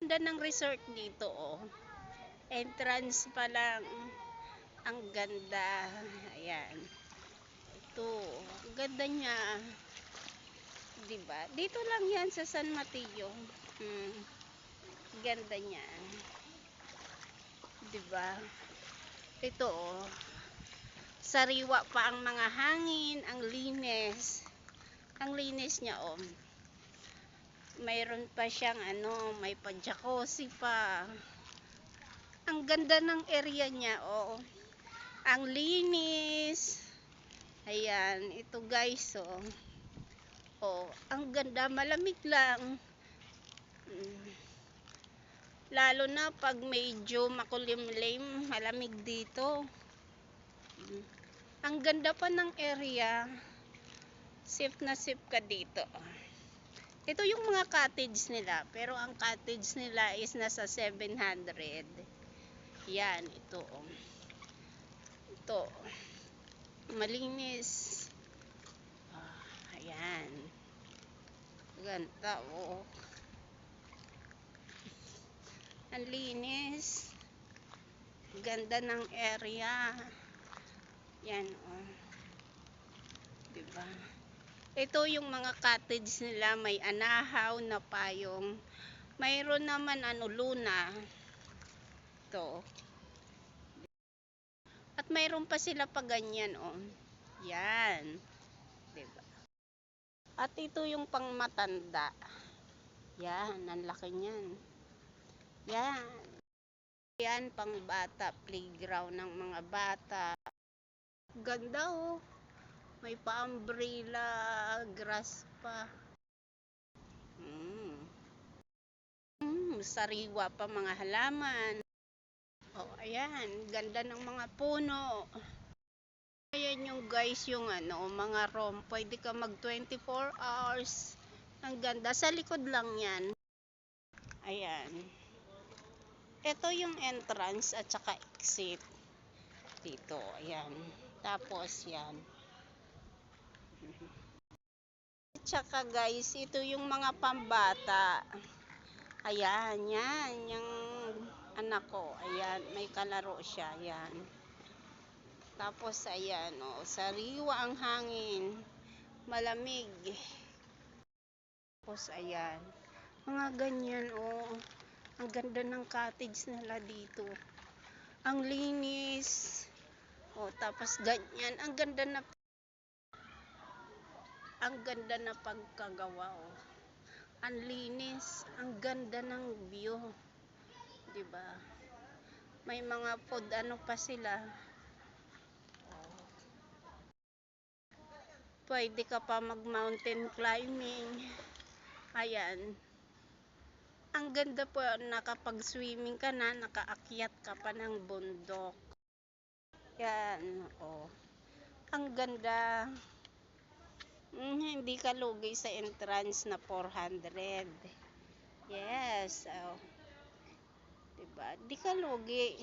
ganda ng resort dito, oh. Entrance pa lang. Ang ganda. Ayan. Ito. Ang ganda niya. Diba? Dito lang yan sa San Mateo. Ganda niya. Diba? Ito, oh. Sariwa pa ang mga hangin. Ang linis. Ang linis niya, oh. Mayroon pa siyang may pa-jacuzzi pa. Ang ganda ng area niya, oh. Ang linis. Ayan, ito guys, oh. Oh, ang ganda, malamig lang. Lalo na pag medyo makulimlim, malamig dito. Ang ganda pa ng area. Safe na safe ka dito. Ito yung mga cottage nila, pero ang cottage nila is nasa 700. Yan, ito. Ito. Malinis. Ayan. Ganda, oh. Ang linis. Ganda ng area. Yan, oh. Diba? Ito yung mga cottage nila, may anahaw na payong. Mayroon naman luna. Ito. At mayroon pa sila pa ganyan, oh. Yan. Diba? At ito yung pangmatanda. Yan, ang laki niyan. Yan. Yan, pang bata, playground ng mga bata. Ganda, oh. May pa-umbrella, grass pa. Sariwa pa mga halaman. Oh, ayan, ganda ng mga puno. Ayan yung guys, yung mga room. Pwede ka mag 24 hours. Ang ganda, sa likod lang yan. Ayan. Ito yung entrance at saka exit. Dito, ayan. Tapos yan. Tsaka guys, ito yung mga pambata. Ayan, yan. Yung anak ko. Ayan, may kalaro siya. Ayan. Tapos, ayan, oh. Sariwa ang hangin. Malamig. Tapos, ayan. Mga ganyan, oh. Ang ganda ng cottage nila dito. Ang linis. Oh, tapos ganyan. Ang ganda na pagkagawa, oh. Ang linis, ang ganda ng view. 'Di ba? May mga food pa sila. Oh. Pwede ka pa mag mountain climbing. Ayan. Ang ganda po, nakapag-swimming ka na, nakaakyat ka pa ng bundok. Yan, oh. Ang ganda. Hindi ka lugi sa entrance na 400. Yes, oh. Diba? Di ka lugi.